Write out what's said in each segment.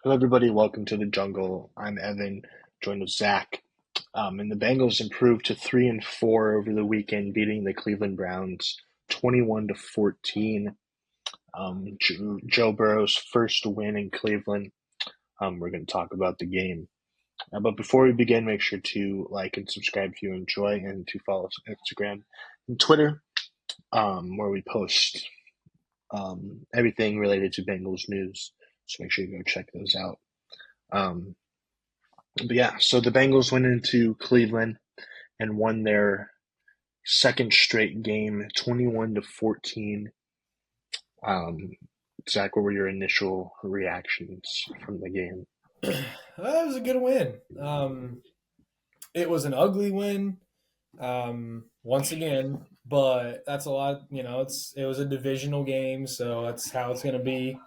Hello, everybody. Welcome to the jungle. I'm Evan, joined with Zach. And the Bengals improved to 3-4 over the weekend, beating the Cleveland Browns 21-14. Joe Burrow's first win in Cleveland. We're going to talk about the game. But before we begin, make sure to like and subscribe if you enjoy, and to follow us on Instagram and Twitter, where we post everything related to Bengals news. So make sure you go check those out. Um, But yeah, so the Bengals went into Cleveland and won their second straight game, 21-14. Um, Zach, what were your initial reactions from the game? That was a good win. It was an ugly win, once again, but that's a lot. It was a divisional game, so that's how it's going to be.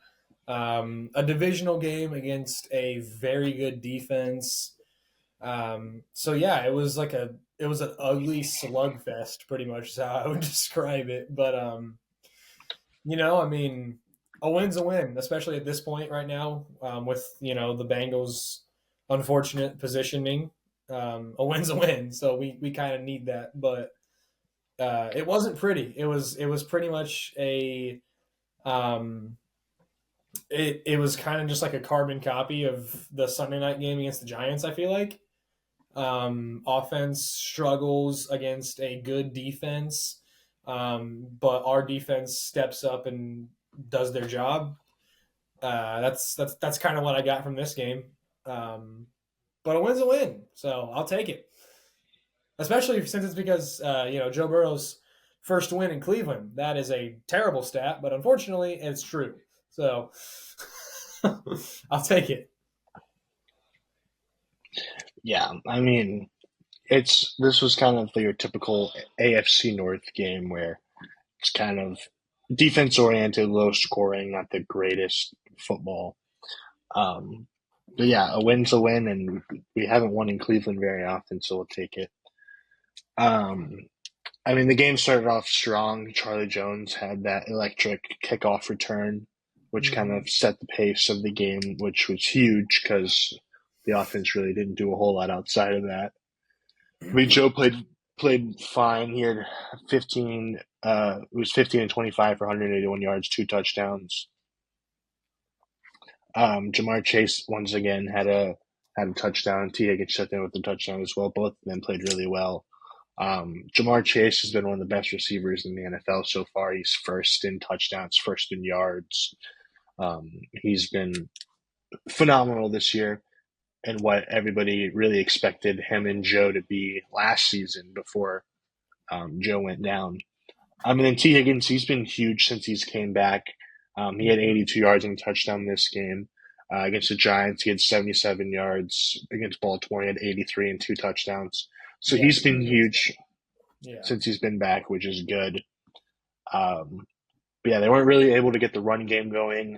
A divisional game against a very good defense. So yeah, it was an ugly slugfest, pretty much is how I would describe it. But I mean, a win's a win, especially at this point right now, with the Bengals' unfortunate positioning. A win's a win, so we kind of need that. But it wasn't pretty. It was pretty much um, it was kind of just like a carbon copy of the Sunday night game against the Giants. I feel like offense struggles against a good defense, but our defense steps up and does their job. That's kind of what I got from this game. But a win's a win, so I'll take it. Especially since it's because Joe Burrow's first win in Cleveland. That is a terrible stat, but unfortunately, it's true. So I'll take it. Yeah, I mean, this was kind of your typical AFC North game where it's kind of defense oriented, low scoring, not the greatest football. Um, but yeah, a win's a win, and we haven't won in Cleveland very often, so we'll take it. Um, I mean, the game started off strong. Charlie Jones had that electric kickoff return, which kind Mm-hmm. of set the pace of the game, which was huge because the offense really didn't do a whole lot outside of that. I mean, Joe played fine. He had 15. It was 15 and 25 for 181 yards, two touchdowns. Jamar Chase once again had a touchdown. T. Higgins shut in with a touchdown as well. Both of them played really well. Jamar Chase has been one of the best receivers in the NFL so far. He's first in touchdowns, first in yards. He's been phenomenal this year, and what everybody really expected him and Joe to be last season before Joe went down. I mean, and T. Higgins, he's been huge since he's came back. He had 82 yards and a touchdown this game. Against the Giants, he had 77 yards. Against Baltimore, he had 83 and two touchdowns. So Yeah, he's been huge yeah, since he's been back, which is good. Um, but yeah, they weren't really able to get the run game going.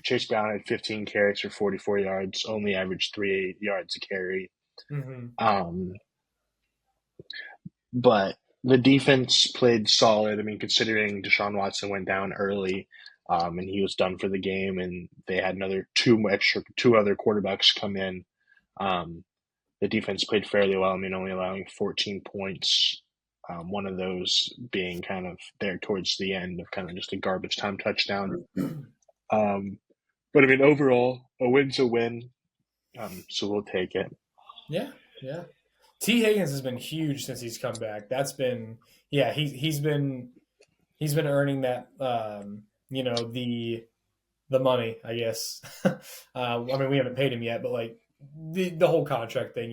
Chase Brown had 15 carries for 44 yards, only averaged 3 yards a carry. hmm Um, but the defense played solid. I mean, considering Deshaun Watson went down early, and he was done for the game, and they had another two other quarterbacks come in. Um, the defense played fairly well. I mean, only allowing 14 points. One of those being kind of there towards the end of kind of just a garbage time touchdown. Um, but I mean, overall, a win's a win. So we'll take it. yeah, yeah. T Higgins has been huge since he's come back. That's been yeah. He's been earning that the money, I guess. I mean, we haven't paid him yet, but like the whole contract thing,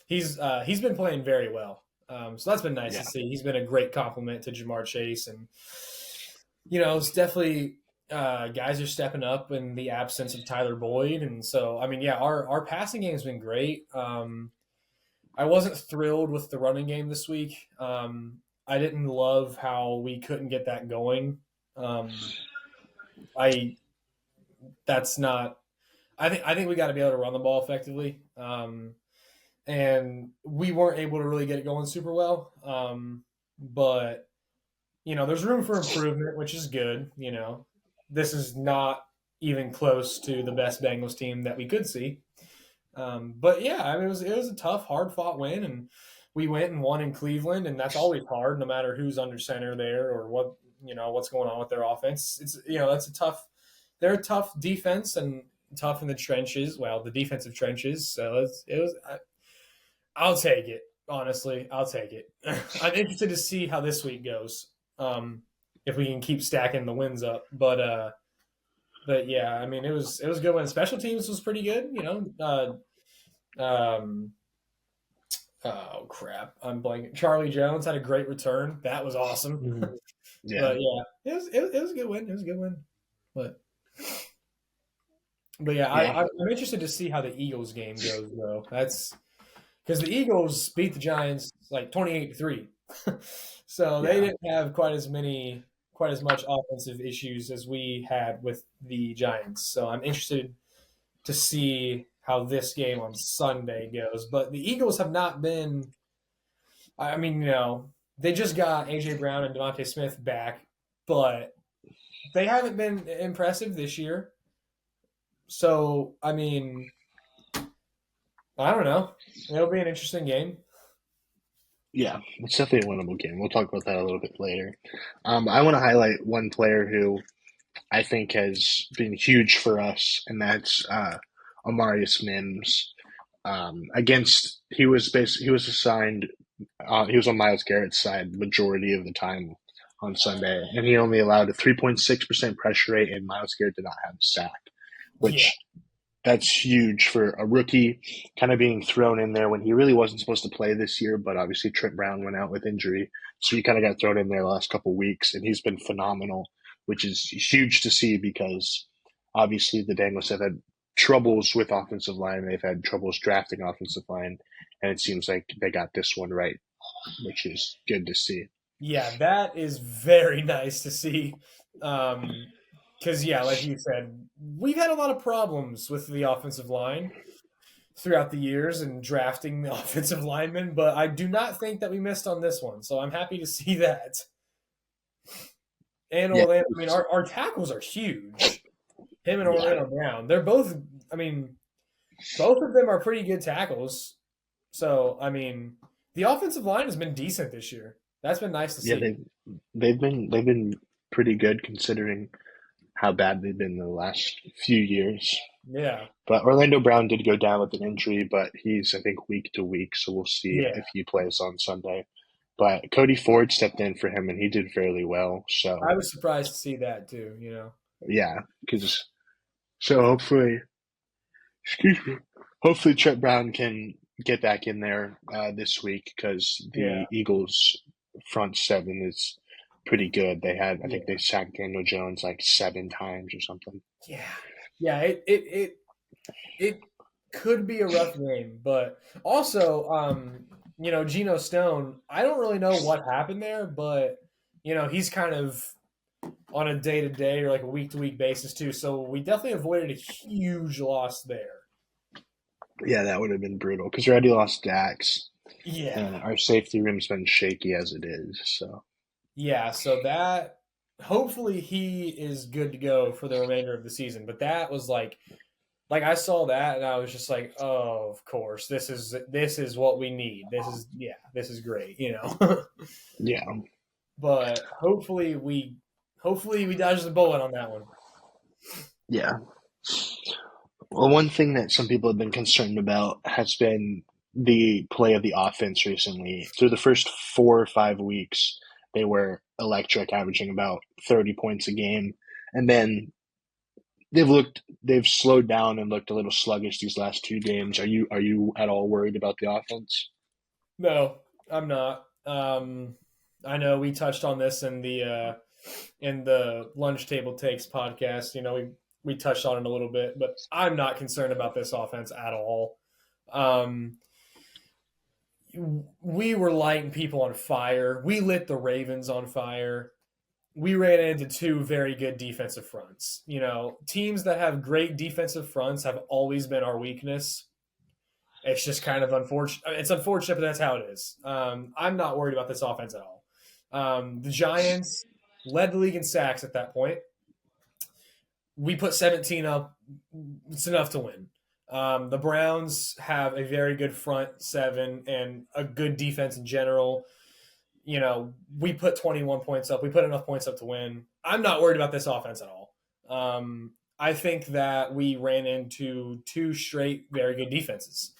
he's been playing very well. So that's been nice to Yeah. see. He's been a great compliment to Jamar Chase, and it's definitely guys are stepping up in the absence of Tyler Boyd, and so I mean, yeah, our passing game has been great. I wasn't thrilled with the running game this week. I didn't love how we couldn't get that going. I that's not. I think we got to be able to run the ball effectively, and we weren't able to really get it going super well. But there's room for improvement, which is good. This is not. even close to the best Bengals team that we could see. But yeah, I mean, it was a tough, hard fought win, and we went and won in Cleveland, and that's always hard, no matter who's under center there or what's going on with their offense. It's that's a tough. They're a tough defense and tough in the trenches. Well, the defensive trenches. So it was. I'll take it. Honestly, I'll take it. I'm interested to see how this week goes. If we can keep stacking the wins up, but yeah, I mean, it was a good win. Special teams was pretty good. Oh crap, I'm blanking. Charlie Jones had a great return. That was awesome. Mhm. Yeah, But yeah, it was a good win. It was a good win. But but yeah, yeah, I'm interested to see how the Eagles game goes though. That's because the Eagles beat the Giants like 28-3, so they yeah, didn't have quite as much offensive issues as we had with the Giants. So I'm interested to see how this game on Sunday goes. But the Eagles have not been. I mean, they just got AJ Brown and Devontae Smith back, but they haven't been impressive this year. So I mean, I don't know. It'll be an interesting game. yeah. It's definitely a winnable game. We'll talk about that a little bit later. I want to highlight one player who I think has been huge for us, and that's Amarius Mims. Against he was assigned he was on Miles Garrett's side majority of the time on Sunday, and he only allowed a 3.6% pressure rate, and Miles Garrett did not have a sack, Yeah, which that's huge for a rookie kind of being thrown in there when he really wasn't supposed to play this year. But obviously, Trent Brown went out with injury, so he kind of got thrown in there the last couple of weeks, and he's been phenomenal, which is huge to see because obviously the Bengals have had troubles with offensive line. They've had troubles drafting offensive line, and it seems like they got this one right, which is good to see. yeah, that is very nice to see. Because yeah, like you said, we've had a lot of problems with the offensive line throughout the years and drafting the offensive linemen, but I do not think that we missed on this one. So I'm happy to see that. And Yeah, Orlando, I mean, our tackles are huge. Him and yeah, Orlando Brown, they're both. I mean, both of them are pretty good tackles. So I mean, the offensive line has been decent this year. That's been nice to yeah. see. They've been pretty good considering how bad they've been the last few years. Yeah, But Orlando Brown did go down with an injury, but he's, I think, week to week, so we'll see yeah. if he plays on Sunday. But Cody Ford stepped in for him, and he did fairly well. So, I was surprised to see that too. yeah, because so hopefully, excuse me, hopefully Trent Brown can get back in there this week because Yeah, the Eagles' front seven is pretty good. I think yeah, they sacked Daniel Jones like 7 times or something. yeah, yeah. It could be a rough game, but also, Geno Stone. I don't really know what happened there, but he's kind of on a day to day or like a week to week basis too. So we definitely avoided a huge loss there. Yeah, that would have been brutal because we already lost Dax. Yeah, And our safety room's been shaky as it is. So yeah. So that hopefully he is good to go for the remainder of the season. But that was like I saw that and I was just like, oh, of course, this is what we need. This is great. yeah, But hopefully we dodged the bullet on that one. yeah. Well, one thing that some people have been concerned about has been the play of the offense recently. Through the first 4 or 5 weeks, they were electric, averaging about 30 points a game, and then they've slowed down and looked a little sluggish these last 2 games. Are you at all worried about the offense? No, I'm not. I know we touched on this in the lunch table takes podcast. We touched on it a little bit, but I'm not concerned about this offense at all. Um, we were lighting people on fire. We lit the Ravens on fire. We ran into two very good defensive fronts. Teams that have great defensive fronts have always been our weakness. It's just kind of unfortunate. It's unfortunate, but that's how it is. I'm not worried about this offense at all. The Giants led the league in sacks at that point. we put 17 up. It's enough to win. The Browns have a very good front seven and a good defense in general. We put 21 points up. We put enough points up to win. I'm not worried about this offense at all. I think that we ran into two straight very good defenses.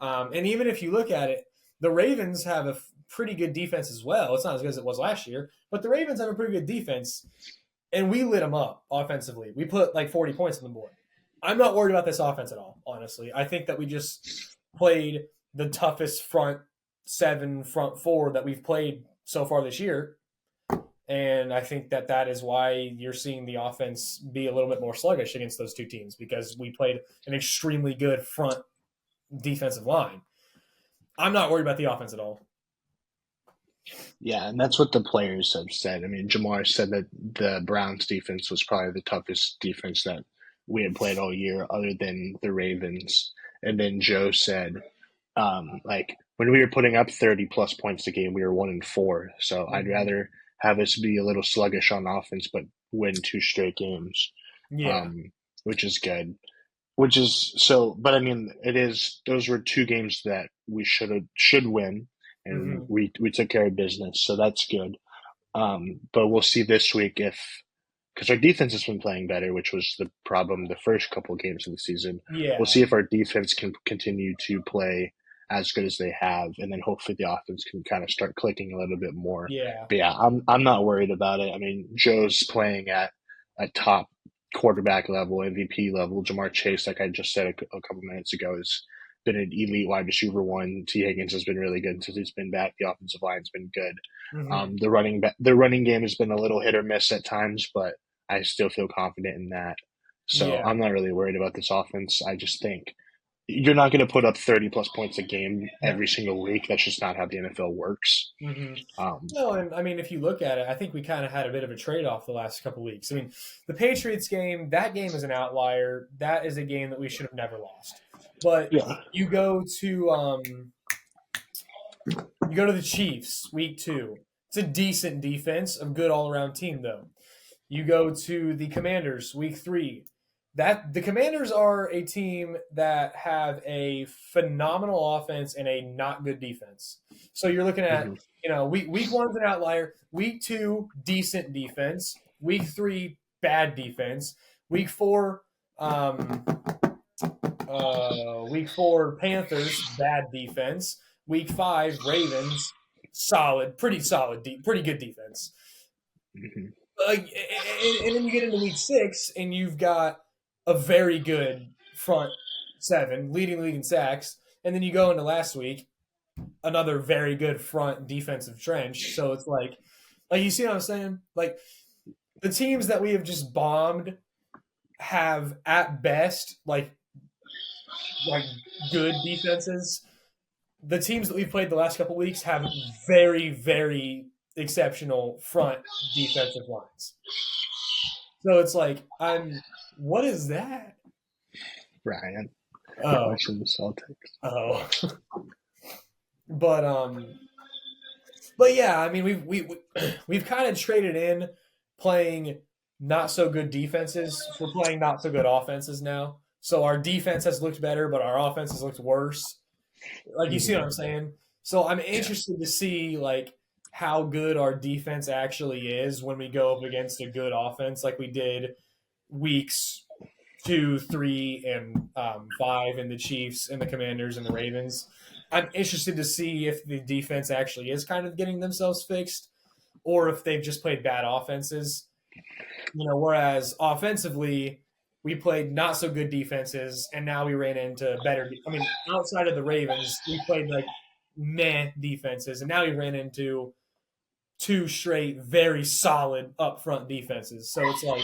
And even if you look at it, the Ravens have a pretty good defense as well. It's not as good as it was last year, but the Ravens have a pretty good defense, and we lit them up offensively. We put like 40 points on the board. I'm not worried about this offense at all, honestly. I think that we just played the toughest front seven, front four that we've played so far this year. And I think that that is why you're seeing the offense be a little bit more sluggish against those two teams, because we played an extremely good front defensive line. I'm not worried about the offense at all. Yeah, and that's what the players have said. I mean, Jamar said that the Browns defense was probably the toughest defense that we had played all year, other than the Ravens. And then Joe said, like when we were putting up 30 plus points a game, we were 1-4. So I'd Mm-hmm. rather have us be a little sluggish on offense, but win two straight games, Yeah. um, which is good. Which is so, but I mean, it is. Those were two games that we should win, and Mm-hmm. we took care of business, so that's good. But we'll see this week if, because our defense has been playing better, which was the problem the first couple of games of the season. We'll Yeah. see if our defense can continue to play as good as they have, and then hopefully the offense can kind of start clicking a little bit more. Yeah. But yeah, I'm not worried about it. I mean, Joe's playing at a top quarterback level, MVP level. Jamar Chase, like I just said a couple minutes ago, has been an elite wide receiver one. T. Higgins has been really good since he's been back. The offensive line's been good. Mm-hmm. The running game has been a little hit or miss at times, but I still feel confident in that. So Yeah. I'm not really worried about this offense. I just think you're not going to put up 30 plus points a game No. every single week. That's just not how the NFL works. Mm-hmm. Um, No, and I mean, if you look at it, I think we kind of had a bit of a trade off the last couple of weeks. I mean, the Patriots game, that game is an outlier. That is a game that we should have never lost. But yeah. you go to the Chiefs week 2. It's a decent defense, a good all around team though. You go to the Commanders week 3. That the Commanders are a team that have a phenomenal offense and a not good defense. So you're looking at, Hmm. week 1's an outlier, week 2 decent defense, week 3 bad defense, week 4 um, week 4 Panthers bad defense, week 5 Ravens pretty good defense. Hmm. And then you get into week 6 and you've got a very good front seven leading the league in sacks, and then you go into last week, another very good front defensive trench. So it's like you see what I'm saying? Like the teams that we have just bombed have at best like good defenses. The teams that we've played the last couple weeks have very, very exceptional front defensive lines. So it's like what is that? Ryan Oh, watching the Celtics. oh. But but yeah, I mean we've kind of traded in playing not so good defenses for playing not so good offenses now. So our defense has looked better, but our offense has looked worse. Like you see what Hmm. I'm saying? So I'm Yeah. interested to see like how good our defense actually is when we go up against a good offense like we did weeks 2, 3, and 5 in the Chiefs and the Commanders and the Ravens. I'm interested to see if the defense actually is kind of getting themselves fixed or if they've just played bad offenses. Whereas offensively, we played not so good defenses, and now we ran into better. I mean, outside of the Ravens, we played like meh defenses, and now we ran into two straight very solid upfront defenses. So it's like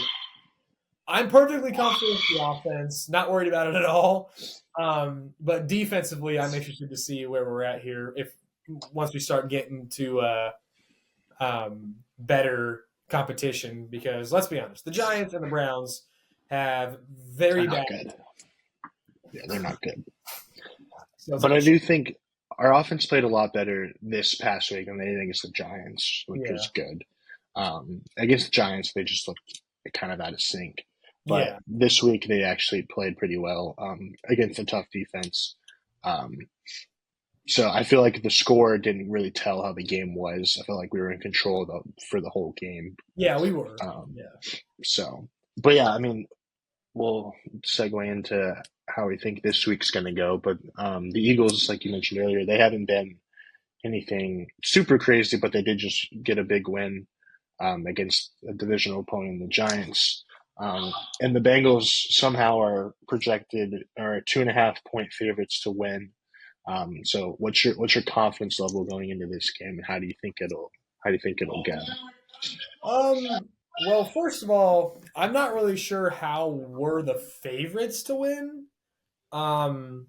I'm perfectly comfortable with the offense, not worried about it at all. But defensively, I'm interested to see where we're at here. If once we start getting to better competition, because let's be honest, the Giants and the Browns have They're very not bad. good. Yeah, they're not good. So it's But like I do think our offense played a lot better this past week than they did against the Giants, which yeah, was good. Against the Giants, they just looked kind of out of sync. but Yeah. this week they actually played pretty well against a tough defense. Um, so I feel like the score didn't really tell how the game was. I felt like we were in control for the whole game. Yeah, we were. Um, Yeah. so, but yeah, I mean, we'll segue into how we think this week's going to go. But the Eagles, like you mentioned earlier, they haven't been anything super crazy, but they did just get a big win against a divisional opponent, the Giants. And the Bengals somehow are projected are 2.5 point favorites to win. So what's your confidence level going into this game, and how do you think it'll go? Well, first of all, I'm not really sure how we're the favorites to win. Um,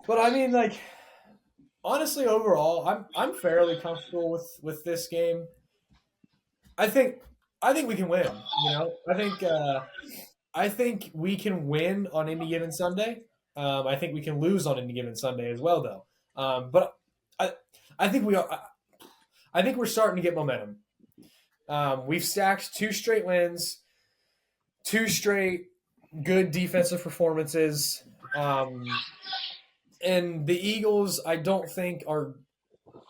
but I mean, like, honestly, overall, I'm fairly comfortable with this game. I think I think we can win. I think we can win on any given Sunday. I think we can lose on any given Sunday as well, though. But I I think we are. I think we're starting to get momentum. We've stacked 2 straight wins, 2 straight good defensive performances. And the Eagles, I don't think, are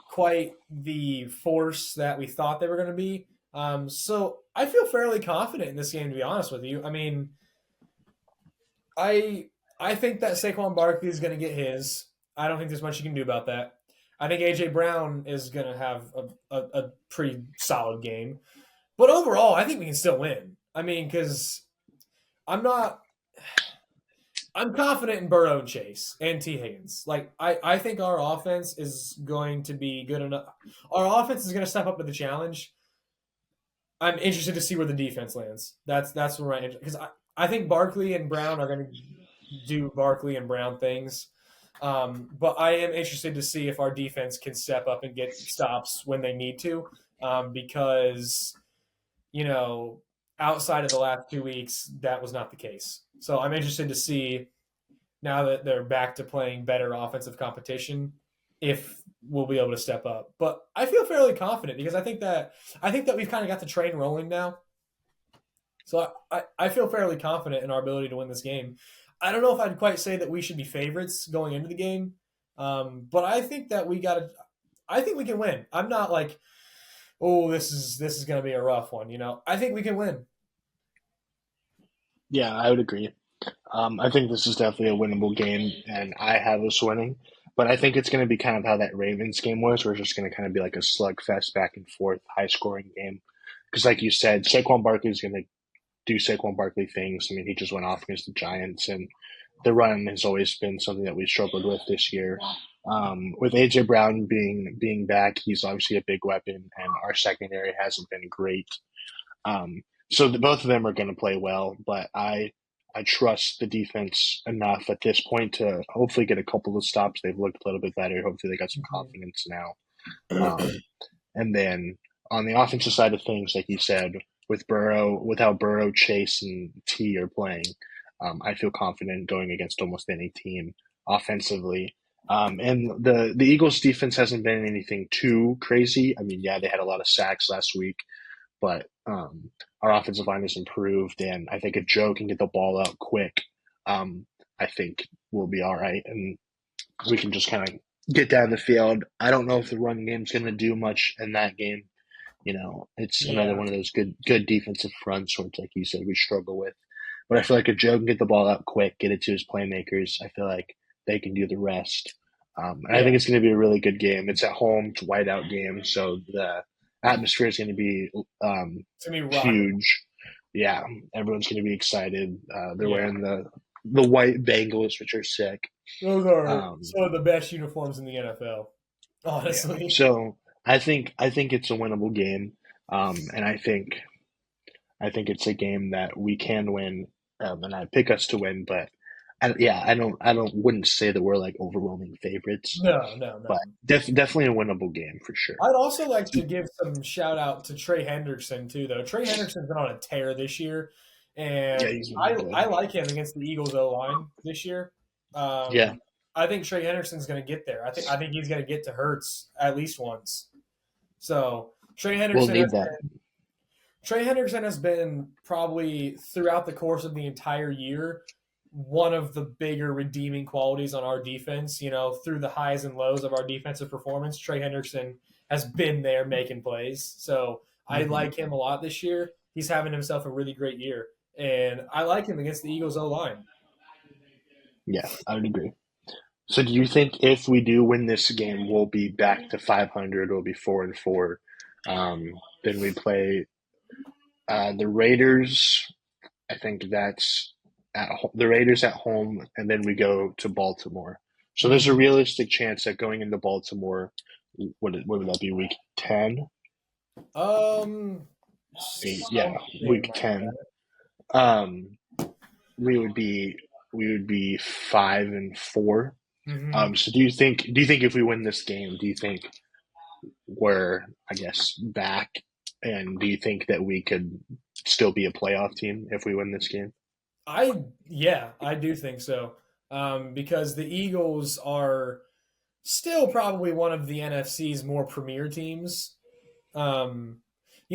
quite the force that we thought they were going to be. So I feel fairly confident in this game, to be honest with you. I mean, I I think that Saquon Barkley is going to get his. I don't think there's much you can do about that. I think AJ Brown is going to have a pretty solid game. But overall, I think we can still win. I mean, because I'm not. I'm confident in Burrow and Chase and T. Higgins. Like I think our offense is going to be good enough. Our offense is going to step up to the challenge. I'm interested to see where the defense lands. That's where because I think Barkley and Brown are going to do Barkley and Brown things. But I am interested to see if our defense can step up and get stops when they need to, because you know, outside of the last 2 weeks, that was not the case. So I'm interested to see now that they're back to playing better offensive competition if we'll be able to step up. But I feel fairly confident because I think that we've kind of got the train rolling now. So I feel fairly confident in our ability to win this game. I don't know if I'd quite say that we should be favorites going into the game, but I think that we got to. I think we can win. I'm not like, oh, this is going to be a rough one. I think we can win. Yeah, I would agree. I think this is definitely a winnable game, and I have us winning. But I think it's going to be kind of how that Ravens game was, where it's just going to kind of be like a slugfest, back and forth, high scoring game. Because, like you said, Saquon Barkley is going to do Saquon Barkley things. I mean, he just went off against the Giants, and the run has always been something that we struggled with this year. With AJ Brown being back, he's obviously a big weapon, and our secondary hasn't been great. So both of them are going to play well, but I trust the defense enough at this point to hopefully get a couple of stops. They've looked a little bit better. Hopefully, they got some confidence now. Um, and then on the offensive side of things, like you said, with how Burrow, Chase, and T are playing, I feel confident going against almost any team offensively. And the Eagles' defense hasn't been anything too crazy. I mean, yeah, they had a lot of sacks last week, but our offensive line has improved, and I think if Joe can get the ball out quick, um, I think we'll be all right, and we can just kind of get down the field. I don't know if the run game's going to do much in that game. It's another Yeah, one of those good defensive fronts, which, like you said, we struggle with. But I feel like if Joe can get the ball out quick, get it to his playmakers, I feel like they can do the rest. And I yeah, think it's going to be a really good game. It's at home, it's a whiteout game, so the atmosphere is going to be to me, rocking. huge. Yeah, everyone's going to be excited. They're Yeah, wearing the white Bengals, which are sick. those are Um, some of the best uniforms in the NFL. yeah, Honestly, so I think it's a winnable game, and I think it's a game that we can win, and I pick us to win. But yeah, I don't wouldn't say that we're like overwhelming favorites, no, no, but no. definitely a winnable game for sure. I'd also like to give some shout out to Trey Hendrickson too, though. Trey Hendrickson's been on a tear this year, Yeah, and he's been I good. like him against the Eagles O line this year. Yeah, I think Trey Hendrickson's going to get there. I think he's going to get to Hurts at least once. So Trey we'll Hendrickson has need that. Trey Hendrickson has been probably throughout the course of the entire year one of the bigger redeeming qualities on our defense. You know, through the highs and lows of our defensive performance, Trey Hendrickson has been there making plays. So I Hmm. like him a lot this year. He's having himself a really great year, and I like him against the Eagles O line. Yeah, I would agree. So do you think if we do win this game, we'll be back to 500? We'll be 4-4. Then we play the Raiders. I think that's the Raiders at home, and then we go to Baltimore. So there's a Mm-hmm. realistic chance that going into Baltimore, what would that be? Week 10? Yeah, Something week like 10. Um, we would be we would be 5-4. that. Mm-hmm. So do you think if we win this game, do you think we're, I guess, back, and do you think that we could still be a playoff team if we win this game? Yeah, I do think so. Because the Eagles are still probably one of the NFC's more premier teams. Um,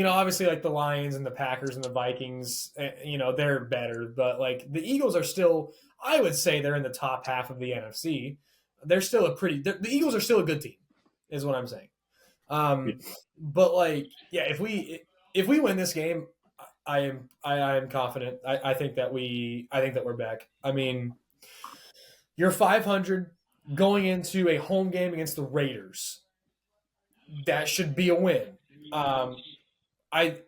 obviously, like the Lions and the Packers and the Vikings, they're better, but like the Eagles are still, I would say they're in the top half of the NFC. They're still the Eagles are still a good team, is what I'm saying. Yeah. Um, but like, yeah, if we win this game, I am confident. I think that we're back. I mean, you're 500 going into a home game against the Raiders. That should be a win. Um, I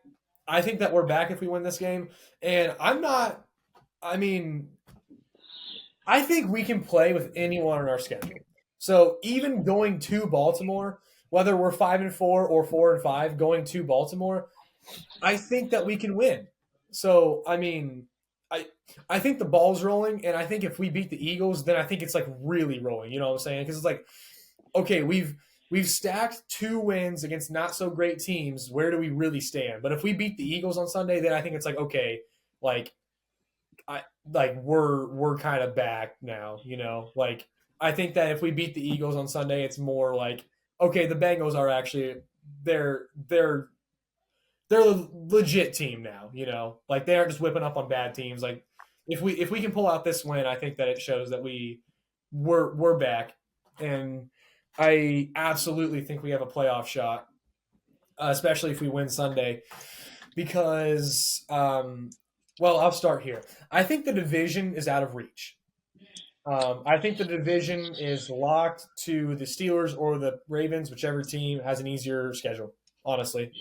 I think that we're back if we win this game, and I'm not. I mean, I think we can play with anyone on our schedule. So even going to Baltimore, whether we're 5-4 or 4-5, going to Baltimore, I think that we can win. So I mean, I I think the ball's rolling, and I think if we beat the Eagles, then I think it's like really rolling. You know what I'm saying? Because it's like, okay, we've stacked 2 wins against not so great teams. Where do we really stand? But if we beat the Eagles on Sunday, then I think it's like, okay, like I like we're kind of back now. Like I think that if we beat the Eagles on Sunday, it's more like, okay, the Bengals are actually they're they're they're a legit team now. Like they aren't just whipping up on bad teams. Like if we can pull out this win, I think that it shows that we're back, and I absolutely think we have a playoff shot, especially if we win Sunday. Because, well, I'll start here. I think the division is out of reach. I think the division is locked to the Steelers or the Ravens, whichever team has an easier schedule. Honestly,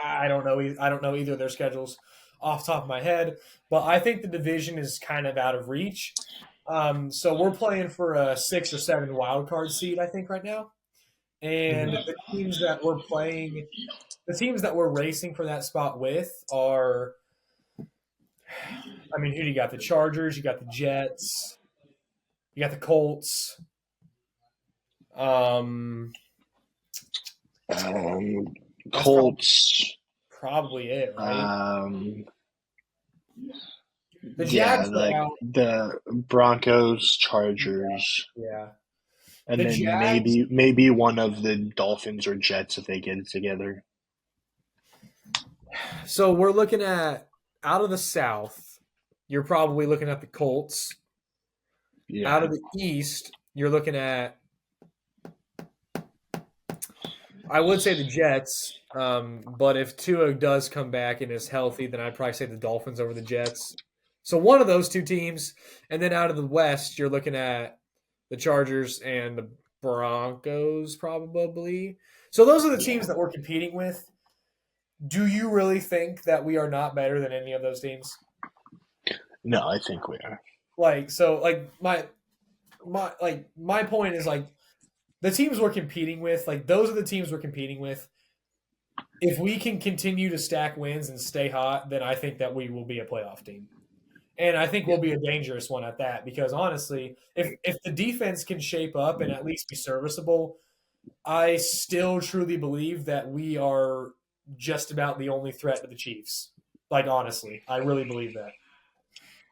I don't know. I don't know either of their schedules off the top of my head, but I think the division is kind of out of reach. So we're playing for a 6 or 7 wild card seed, I think, right now. And Mhm. the teams that we're racing for that spot with are, I mean, who do you got? The Chargers, you got the Jets, you got the Colts. Um, Um, that's probably Colts. probably it, right? Um, The yeah, Jags are like out. the Broncos, Chargers, Yeah, and the then Jags. maybe one of the Dolphins or Jets if they get it together. So we're looking at out of the South. You're probably looking at the Colts. Out Yeah, of the East, you're looking at, I would say the Jets, but if Tua does come back and is healthy, then I'd probably say the Dolphins over the Jets. So one of those 2 teams, and then out of the West, you're looking at the Chargers and the Broncos, probably. So those are the yeah. teams that we're competing with. Do you really think that we are not better than any of those teams? No, I think we are. Like my point is like the teams we're competing with, like those are the teams we're competing with. If we can continue to stack wins and stay hot, then I think that we will be a playoff team. And I think Yeah, we'll be a dangerous one at that because honestly, if the defense can shape up and at least be serviceable, I still truly believe that we are just about the only threat to the Chiefs. Like honestly, I really believe that.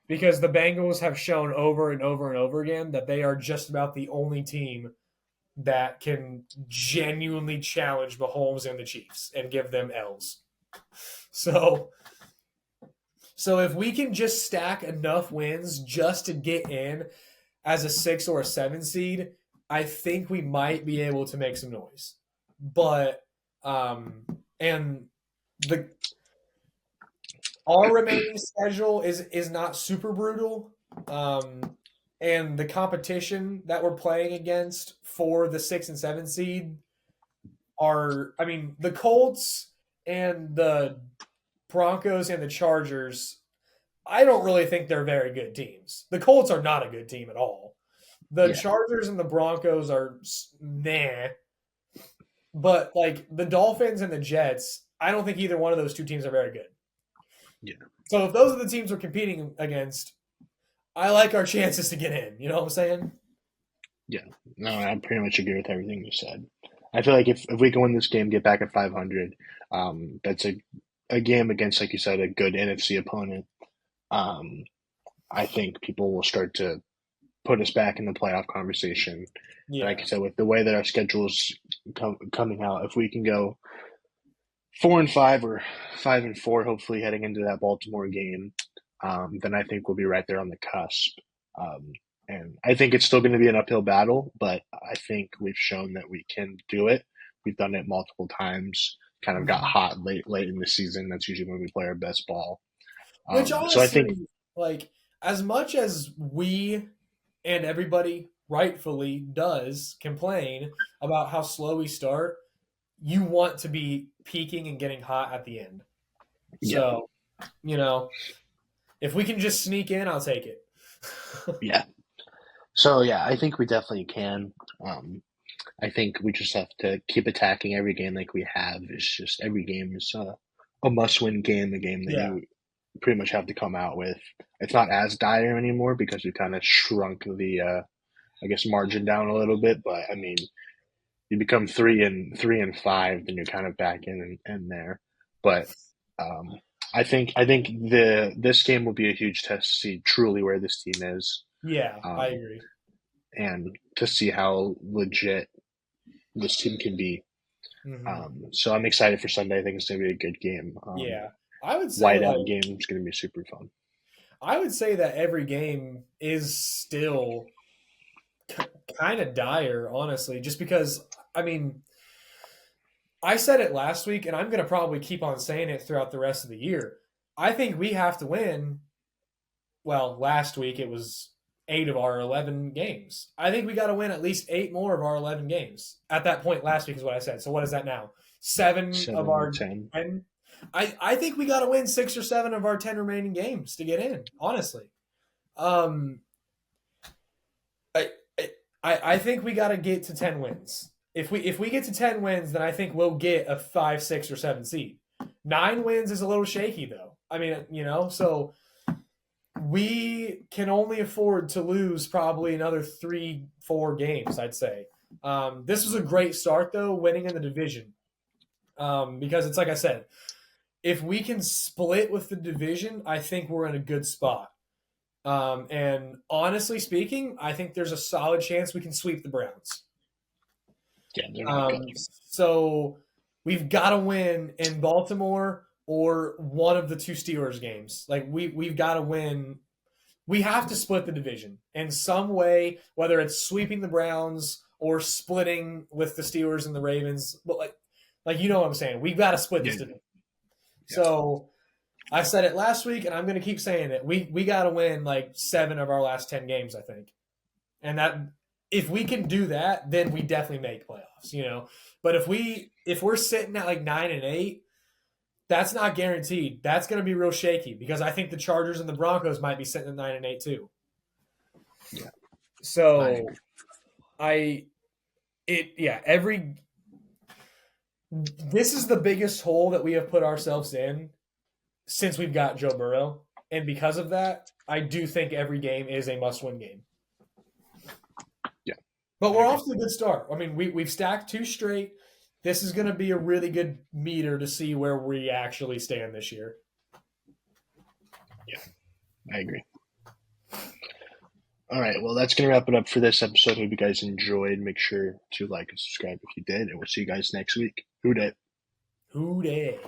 Because the Bengals have shown over and over and over again that they are just about the only team that can genuinely challenge Mahomes and the Chiefs and give them L's. So so if we can just stack enough wins just to get in as a 6 or a 7 seed, I think we might be able to make some noise. But and the our remaining schedule is not super brutal. And the competition that we're playing against for the 6 and 7 seed are, I mean, the Colts and the Broncos and the Chargers. I don't really think they're very good teams. The Colts are not a good team at all. The Yeah, Chargers and the Broncos are nah. But like the Dolphins and the Jets, I don't think either one of those two teams are very good. yeah, So if those are the teams we're competing against, I like our chances to get in. You know what I'm saying? yeah. No, I pretty much agree with everything you said. I feel like if we can win this game, get back at 500, that's a game against, like you said, a good NFC opponent. Um, I think people will start to put us back in the playoff conversation. And like Yeah. I said, with the way that our schedule's coming out, if we can go 4-5 or 5-4, hopefully heading into that Baltimore game, then I think we'll be right there on the cusp. Um, and I think it's still going to be an uphill battle, but I think we've shown that we can do it. We've done it multiple times. Kind of got Mhm. hot late in the season. That's usually when we play our best ball. Which So I think, honestly, like, as much as we and everybody rightfully does complain about how slow we start, you want to be peaking and getting hot at the end. yeah, So, you know, if we can just sneak in, I'll take it. yeah. So yeah, I think we definitely can. Um, I think we just have to keep attacking every game like we have. It's just every game is a must-win game, a game that Yeah. you pretty much have to come out with. It's not as dire anymore because we kind of shrunk the, I guess, margin down a little bit. But I mean, you become 3-5, then you're kind of back in there. But um, I think this game will be a huge test to see truly where this team is, Yeah, I um, agree. and to see how legit this team can be. Hmm. So I'm excited for Sunday. I think it's going to be a good game. Yeah. I would say Whiteout like game is going to be super fun. I would say that every game is still kind of dire, honestly, just because I mean, I said it last week and I'm going to probably keep on saying it throughout the rest of the year. I think we have to win. Well, last week it was 8 of our 11 games. I think we got to win at least 8 more of our 11 games. At that point last week is what I said. So what is that now? 7 of 7 our or 10. 10. I think we got to win 6 or 7 of our 10 remaining games to get in, honestly. Um I I think we got to get to 10 wins. If we get to 10 wins, then I think we'll get a 5, 6 or 7 seed. 9 wins is a little shaky though. I mean, so we can only afford to lose probably another 3, 4 games, I'd say. This was a great start, though, winning in the division. Because it's like I said, if we can split with the division, I think we're in a good spot. And honestly speaking, I think there's a solid chance we can sweep the Browns. Yeah, they're not good. So we've got to win in Baltimore or one of the two Steelers games. Like we've got to win. We have to split the division in some way, whether it's sweeping the Browns or splitting with the Steelers and the Ravens. But like you know what I'm saying. We've got to split Yeah, this division. yeah, So I said it last week, and I'm going to keep saying it. We got to win like 7 of our last 10 games, I think, and that if we can do that, then we definitely make playoffs. But if we're sitting at like 9-8, that's not guaranteed. That's going to be real shaky because I think the Chargers and the Broncos might be sitting at 9-8 too. yeah. I So agree. I it yeah every this is the biggest hole that we have put ourselves in since we've got Joe Burrow, and because of that, I do think every game is a must-win game. Yeah, But I we're agree. off to a good start. I mean, we've stacked 2 straight. This is going to be a really good meter to see where we actually stand this year. Yeah, I agree. All right, well, that's going to wrap it up for this episode. Hope you guys enjoyed. Make sure to like and subscribe if you did, and we'll see you guys next week. Who dat? Who day?